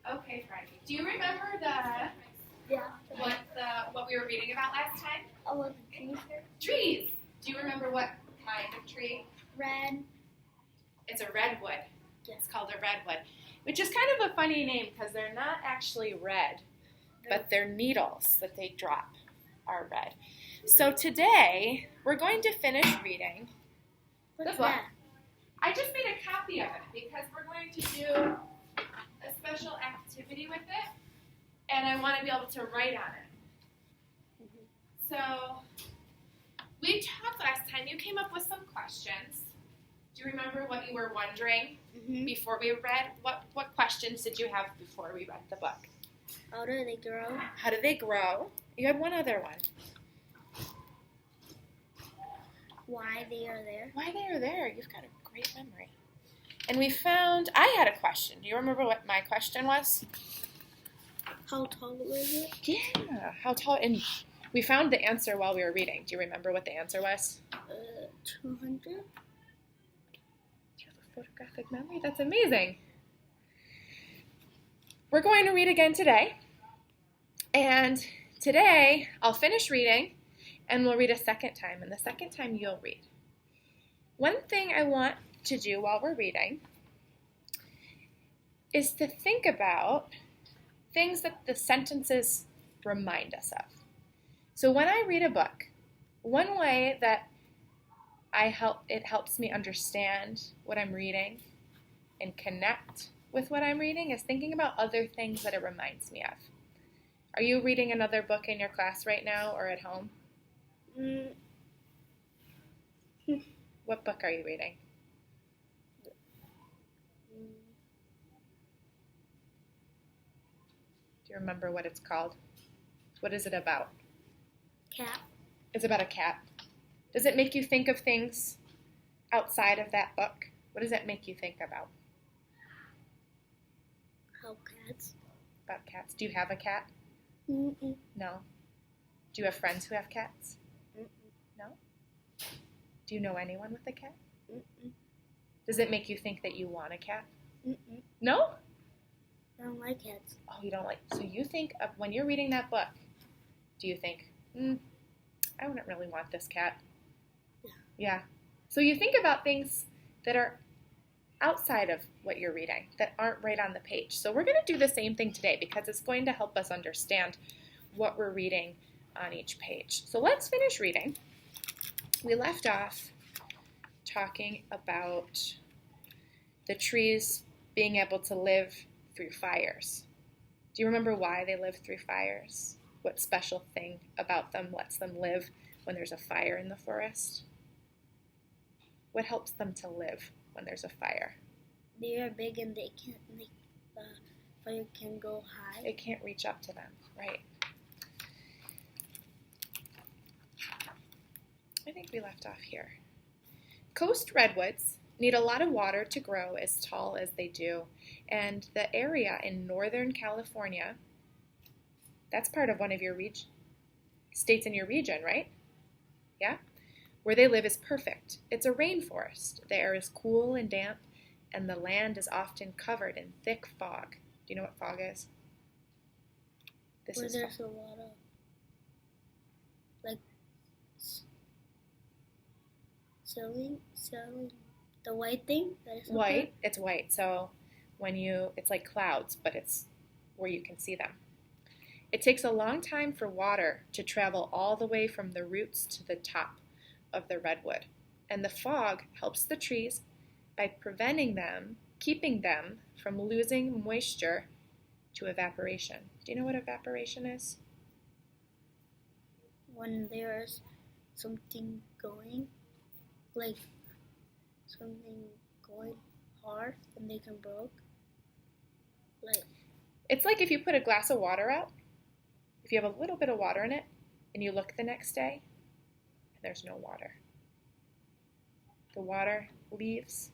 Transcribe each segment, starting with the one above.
Okay, Frankie. Do you remember Yeah. what we were reading about last time? Oh, the trees. Trees. Do you remember what kind of tree? Red. It's a redwood. Yeah. It's called a redwood, which is kind of a funny name because they're not actually red, but their needles that they drop are red. So today we're going to finish reading What's the book. that? I just made a copy of it because we're going to do a special activity with it, and I want to be able to write on it. So we talked last time. You came up with some questions. Do you remember what you were wondering before we read? What questions did you have before we read the book? How do they grow? How do they grow? You had one other one. Why they are there? Why they are there? You've got a great memory. And we found, I had a question. Do you remember what my question was? How tall was it? Yeah, how tall? And we found the answer while we were reading. Do you remember what the answer was? 200. You have a photographic memory? That's amazing. We're going to read again today. And today, I'll finish reading, and we'll read a second time. And the second time, you'll read. One thing I want to do while we're reading is to think about things that the sentences remind us of. So when I read a book, one way that it helps me understand what I'm reading and connect with what I'm reading is thinking about other things that it reminds me of. Are you reading another book in your class right now or at home? What book are you reading? Do you remember what it's called? What is it about? Cat. It's about a cat. Does it make you think of things outside of that book? What does it make you think about? How cats. About cats. Do you have a cat? Mm-mm. No. Do you have friends who have cats? Mm-mm. No? Do you know anyone with a cat? Mm-mm. Does it make you think that you want a cat? Mm-mm. No? I don't like cats. Oh, you don't like. So you think of when you're reading that book, do you think, I wouldn't really want this cat? Yeah. So you think about things that are outside of what you're reading, that aren't right on the page. So we're going to do the same thing today because it's going to help us understand what we're reading on each page. So let's finish reading. We left off talking about the trees being able to live through fires. Do you remember why they live through fires? What special thing about them lets them live when there's a fire in the forest? What helps them to live when there's a fire? They are big and they can't. Fire can go high. It can't reach up to them, right? I think we left off here. Coast redwoods need a lot of water to grow as tall as they do, and the area in Northern California, that's part of one of your states in your region, right? Yeah? Where they live is perfect. It's a rainforest. The air is cool and damp, and the land is often covered in thick fog. Do you know what fog is? This Where is there's a lot of, like, selling the white thing that is white. It's white. So it's like clouds, but it's where you can see them. It takes a long time for water to travel all the way from the roots to the top of the redwood. And the fog helps the trees by keeping them from losing moisture to evaporation. Do you know what evaporation is? When there's something going, like something going hard and they can broke. Like It's like if you put a glass of water out, if you have a little bit of water in it, and you look the next day, and there's no water. The water leaves,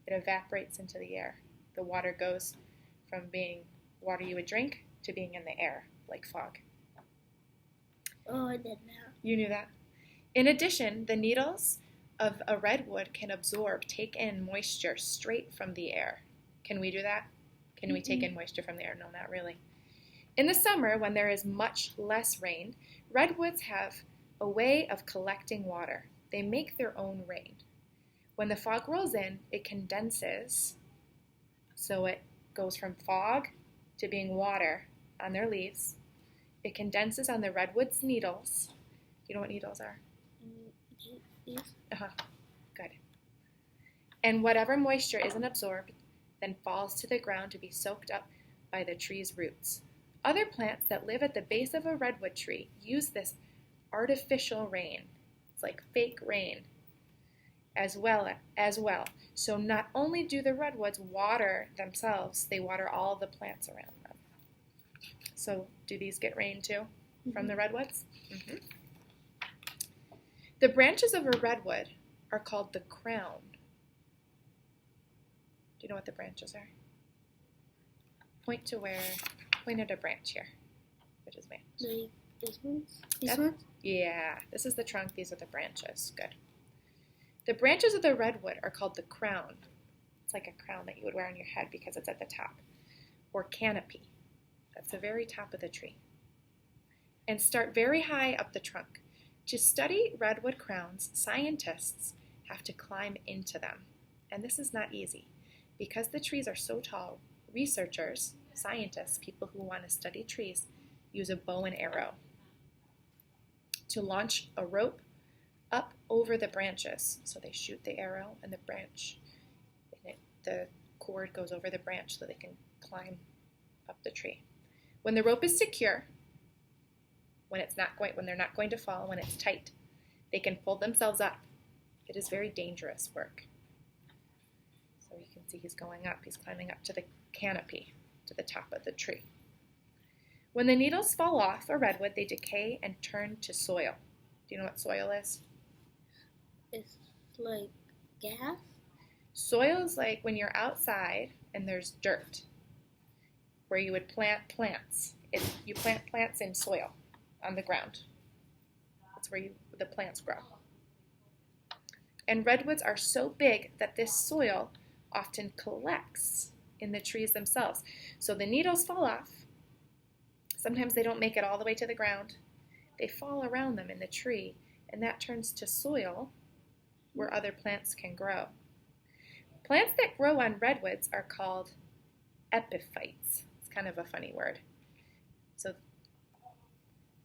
it evaporates into the air. The water goes from being water you would drink to being in the air, like fog. Oh, I did that. You knew that? In addition, the needles of a redwood can take in moisture straight from the air. Can we do that? Can we take in moisture from the air? No, not really. In the summer, when there is much less rain, redwoods have a way of collecting water. They make their own rain. When the fog rolls in, it condenses, so it goes from fog to being water on their leaves. It condenses on the redwood's needles. Do you know what needles are? Yes. Good. And whatever moisture isn't absorbed then falls to the ground to be soaked up by the tree's roots. Other plants that live at the base of a redwood tree use this artificial rain. It's like fake rain as well. So not only do the redwoods water themselves, they water all the plants around them. So do these get rain too from the redwoods? Mm-hmm. The branches of a redwood are called the crown. Do you know what the branches are? Point at a branch here. Which is me. Like this ones? These ones? Yeah, this is the trunk, these are the branches. Good. The branches of the redwood are called the crown. It's like a crown that you would wear on your head because it's at the top. Or canopy. That's the very top of the tree. And start very high up the trunk. To study redwood crowns, scientists have to climb into them. And this is not easy. Because the trees are so tall, researchers, scientists, people who want to study trees, use a bow and arrow to launch a rope up over the branches. So they shoot the arrow and the branch, and the cord goes over the branch so they can climb up the tree. When the rope is secure, when they're not going to fall, when it's tight, they can pull themselves up. It is very dangerous work. So you can see he's going up. He's climbing up to the canopy, to the top of the tree. When the needles fall off a redwood, they decay and turn to soil. Do you know what soil is? It's like gas. Soil is like when you're outside and there's dirt, where you would plant plants. You plant plants in soil on the ground. That's where the plants grow. And redwoods are so big that this soil often collects in the trees themselves. So the needles fall off. Sometimes they don't make it all the way to the ground. They fall around them in the tree, and that turns to soil where other plants can grow. Plants that grow on redwoods are called epiphytes. It's kind of a funny word. So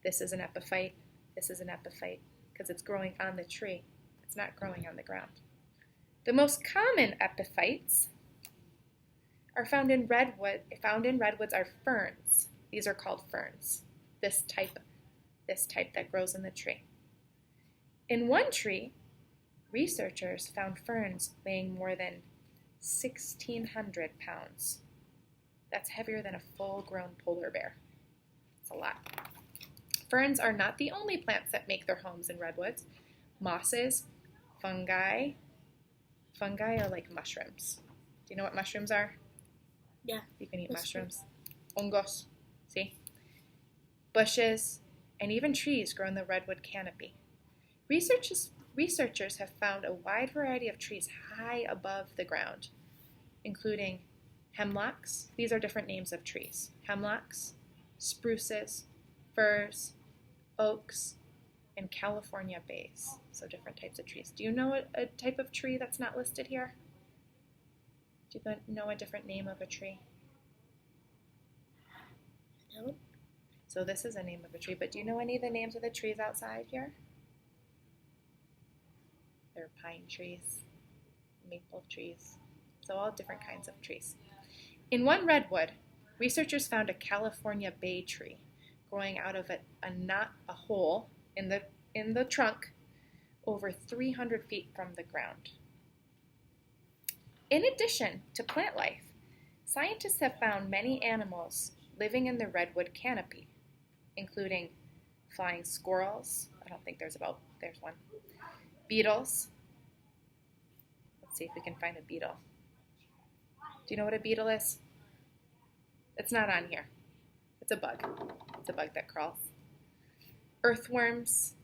this is an epiphyte, this is an epiphyte, because it's growing on the tree. It's not growing on the ground. The most common epiphytes found in redwoods are ferns. These are called ferns. This type that grows in the tree. In one tree, researchers found ferns weighing more than 1,600 pounds. That's heavier than a full-grown polar bear. It's a lot. Ferns are not the only plants that make their homes in redwoods. Mosses, fungi are like mushrooms. Do you know what mushrooms are? Yeah. You can eat mushrooms. Hongos, see? Bushes, and even trees grow in the redwood canopy. Researchers have found a wide variety of trees high above the ground, including hemlocks. These are different names of trees. Hemlocks, spruces, firs, oaks, and California bays. So different types of trees. Do you know a type of tree that's not listed here? Do you know a different name of a tree? No. So this is a name of a tree, but do you know any of the names of the trees outside here? There are pine trees, maple trees, so all different kinds of trees. In one redwood, researchers found a California bay tree growing out of a hole in the trunk over 300 feet from the ground. In addition to plant life, scientists have found many animals living in the redwood canopy, including flying squirrels. I don't think there's one. Beetles. Let's see if we can find a beetle. Do you know what a beetle is? It's not on here. It's a bug. It's a bug that crawls. Earthworms.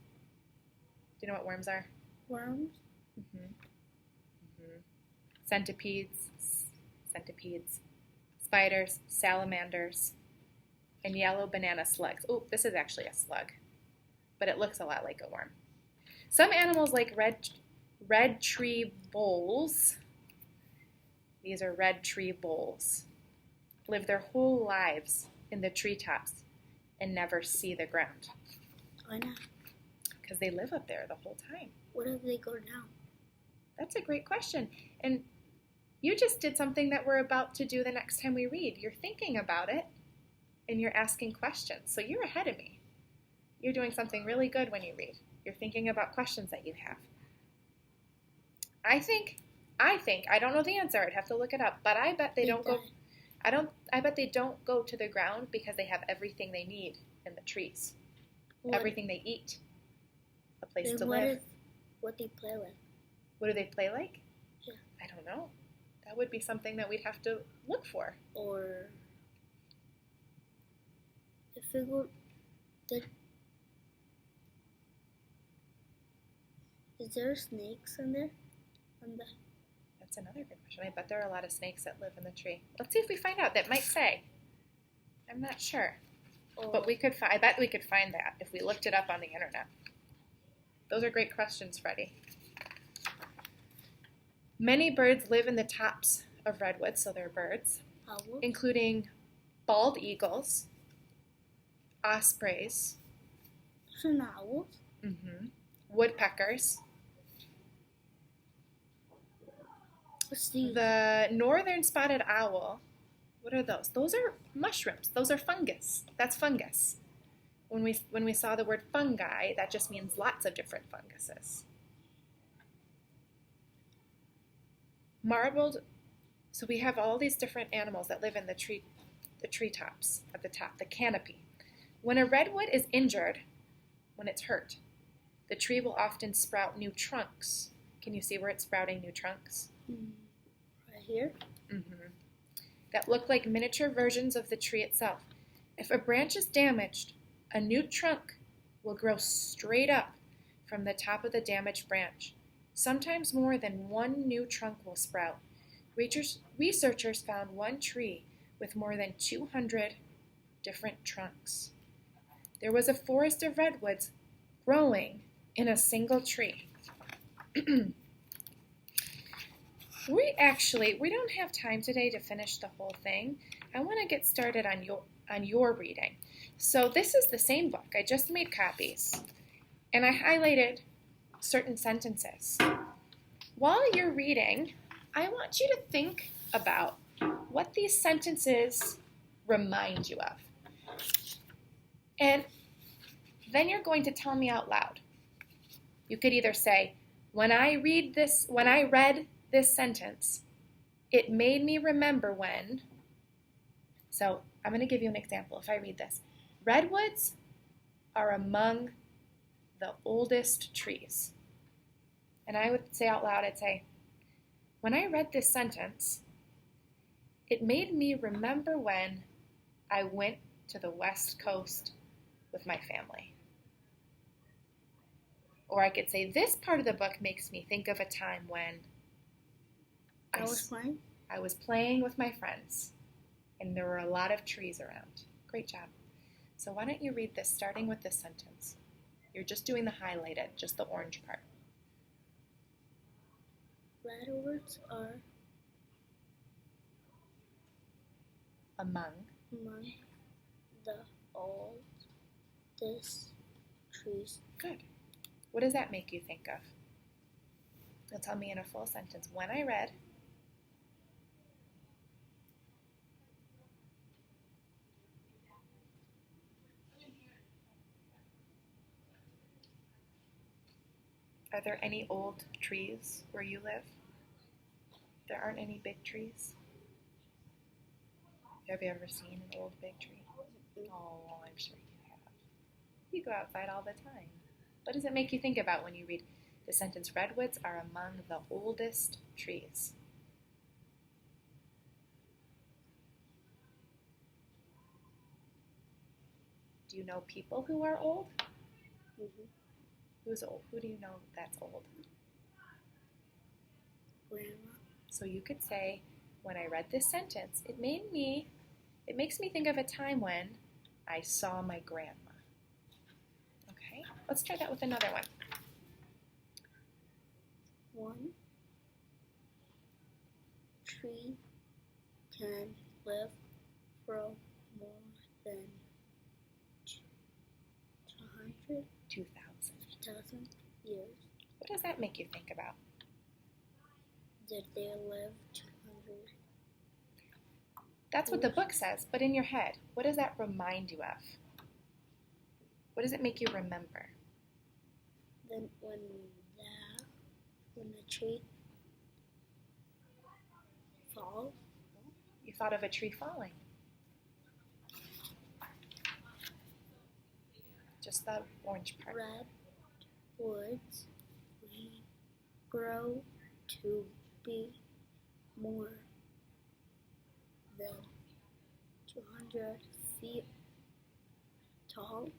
Do you know what worms are? Worms? Mm-hmm. Mm-hmm. Centipedes. spiders, salamanders, and yellow banana slugs. Oh, this is actually a slug, but it looks a lot like a worm. Some animals like red tree voles, these are red tree voles, live their whole lives in the treetops and never see the ground. Why not? Because they live up there the whole time. What if they go down? That's a great question. And you just did something that we're about to do the next time we read. You're thinking about it and you're asking questions. So you're ahead of me. You're doing something really good when you read. You're thinking about questions that you have. I don't know the answer. I'd have to look it up, but I bet they don't go. I bet they don't go to the ground because they have everything they need in the trees. Everything they eat. A place to live. What they play with? What do they play like? Yeah. I don't know. That would be something that we'd have to look for. Or if we go, is there snakes in there? That's another good question. I bet there are a lot of snakes that live in the tree. Let's see if we find out. That might say. I'm not sure. But I bet we could find that if we looked it up on the internet. Those are great questions, Freddie. Many birds live in the tops of redwoods, so they're birds, including bald eagles, ospreys, owls, woodpeckers. The northern spotted owl, what are those? Those are mushrooms. Those are fungus. That's fungus. When we saw the word fungi, that just means lots of different funguses. Marbled, so we have all these different animals that live in the treetops at the top, the canopy. When a redwood is injured, when it's hurt, the tree will often sprout new trunks. Can you see where it's sprouting new trunks? Right here? That look like miniature versions of the tree itself. If a branch is damaged, a new trunk will grow straight up from the top of the damaged branch. Sometimes more than one new trunk will sprout. Researchers found one tree with more than 200 different trunks. There was a forest of redwoods growing in a single tree. We don't have time today to finish the whole thing. I want to get started on your reading. So this is the same book. I just made copies, and I highlighted certain sentences. While you're reading, I want you to think about what these sentences remind you of. And then you're going to tell me out loud. You could either say, when I read this, when I read this sentence, it made me remember when. So I'm going to give you an example. If I read this, redwoods are among the oldest trees. And I would say out loud, I'd say, when I read this sentence, it made me remember when I went to the West Coast with my family. Or I could say, this part of the book makes me think of a time when I was playing with my friends, and there were a lot of trees around. Great job. So why don't you read this, starting with this sentence. You're just doing the highlighted, just the orange part. Redwoods are among the oldest trees. Good. What does that make you think of? You'll tell me in a full sentence. When I read. Are there any old trees where you live? There aren't any big trees? Have you ever seen an old big tree? Oh, I'm sure you have. You go outside all the time. What does it make you think about when you read the sentence, redwoods are among the oldest trees? Do you know people who are old? Who's old? Who do you know that's old? Grandma. So you could say, when I read this sentence, it makes me think of a time when I saw my grandma. Okay, let's try that with another one. One tree can live for more than 200,000 2,000. years. What does that make you think about? Did they live 200? That's what the book says, but in your head, what does that remind you of? What does it make you remember? Then when the tree falls, You thought of a tree falling. Just the orange part. redwoods grow to be more than 200 feet tall.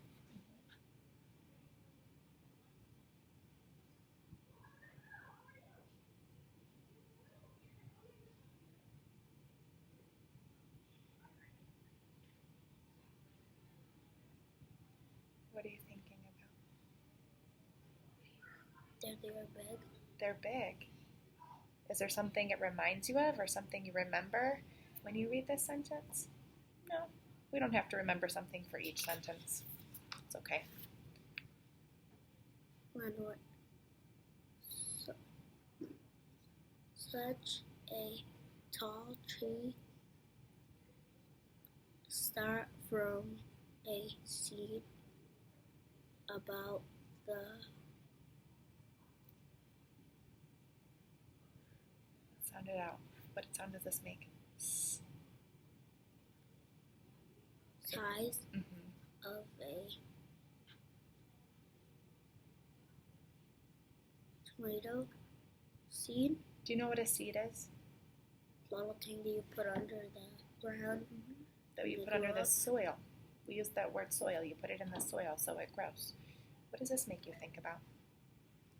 What are you thinking about? They are big. They're big. Is there something it reminds you of or something you remember when you read this sentence? No, we don't have to remember something for each sentence. It's okay. When such a tall tree start from a seed about the Sound it out. What sound does this make? S. size Mm-hmm. of a tomato seed, Do you know what a seed is? little thing that you put under the ground. That you They put under grow the up. soil. We use that word soil. You put it in the soil so it grows. What does this make you think about?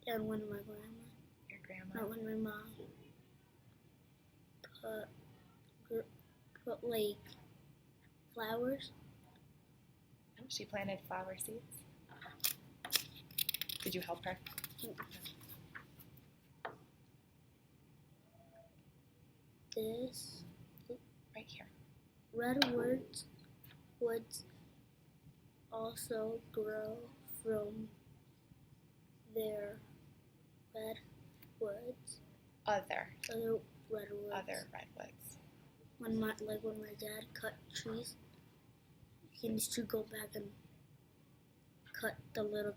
And when my Your grandma? grandma, when my mom put like flowers, She planted flower seeds. Did you help her? this Right here. redwoods also grow from their redwoods. Other redwoods. When my dad cut trees, he needs to go back and cut the little.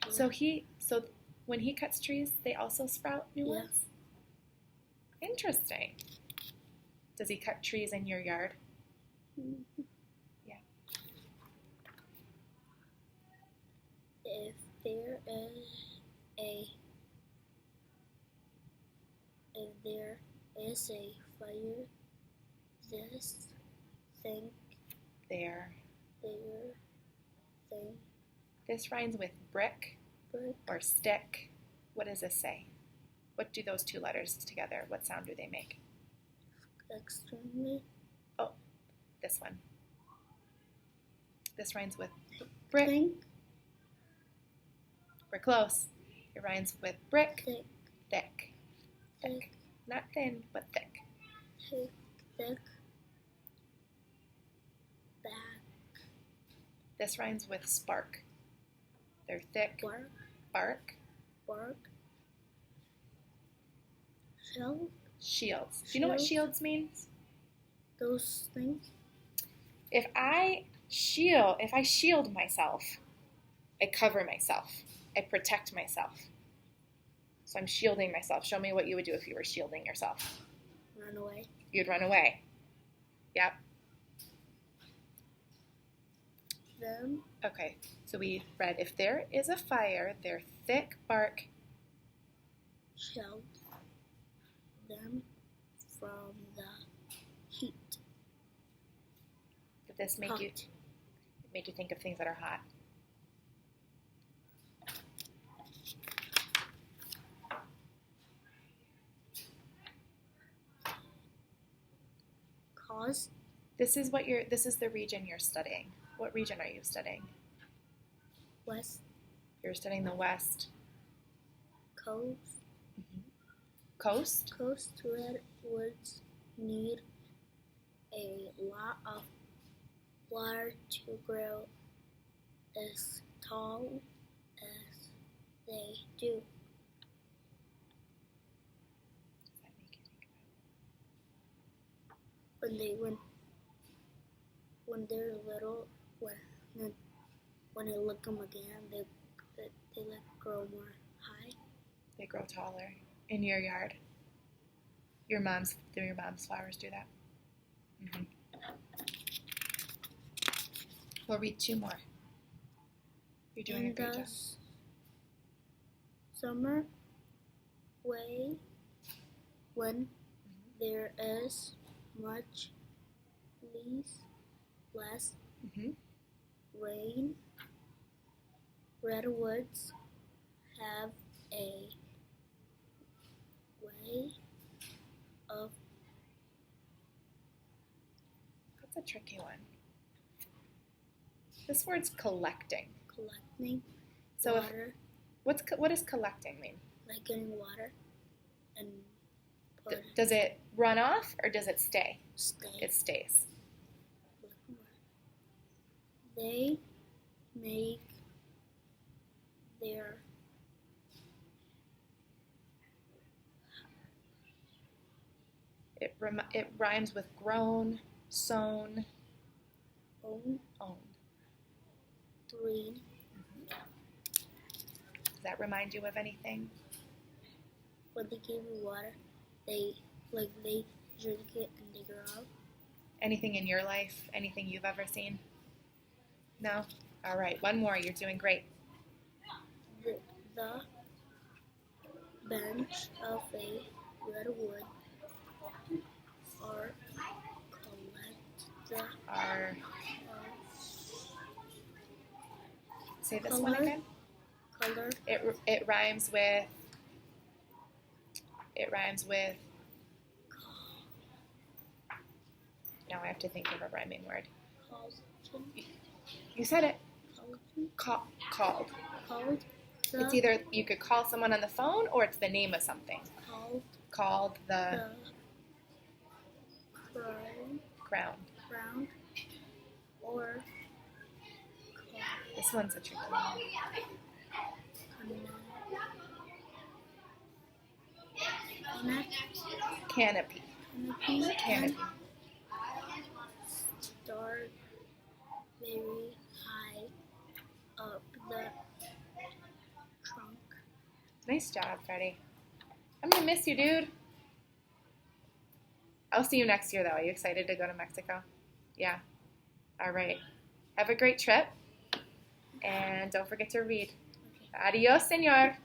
So when he cuts trees, they also sprout new Yeah. ones? Interesting. Does he cut trees in your yard? Yeah. If there is a fire, this thing. This rhymes with brick Brick. or stick. What does this say? What do those two letters together? What sound do they make? Extremely. This one. This rhymes with brick. Think. We're close. It rhymes with brick, Thick. thick. Thick. Not thin, but thick. Thick. Back. This rhymes with spark. They're thick. Bark. Bark. Shell. Shields. Do you know what shields means? Those things. If I shield myself, I cover myself. I protect myself. So I'm shielding myself. Show me what you would do if you were shielding yourself. Run away. You'd run away. Yep. Them. Okay, so we read, if there is a fire, their thick bark Shield them from the heat. Did this make you? It made you think of things that are hot. Oz. This is the region you're studying. What region are you studying? West You're studying the West Coast. Coast. Coast redwoods need a lot of water to grow as tall as they do. Does that make you think When they're little, when I look them again, they like grow more high. They grow taller in your yard? Do your mom's flowers do that? We'll read 2 more. You're doing a great job. Summer way when there is much less rain, redwoods have a way of. That's a tricky one. This word's collecting. Collecting So water, what does collecting mean? like getting water and Does it run off or does it stay? stay. It stays. They make their It rhymes with grown, sown, own green. Does that remind you of anything? When they give you water, they drink it and they grow up. Anything in your life? Anything you've ever seen? No? All right, 1 more. You're doing great. The bench of a redwood are Say this one again. color. It rhymes with. Now I have to think of a rhyming word. You said it. Called. It's either you could call someone on the phone or it's the name of something. Called the ground. Or This one's a tricky one. Canopy. Start very high up the trunk. Nice job, Freddie. I'm gonna miss you, dude. I'll see you next year, though. Are you excited to go to Mexico? Yeah. All right. Have a great trip. And don't forget to read. Adios, senor.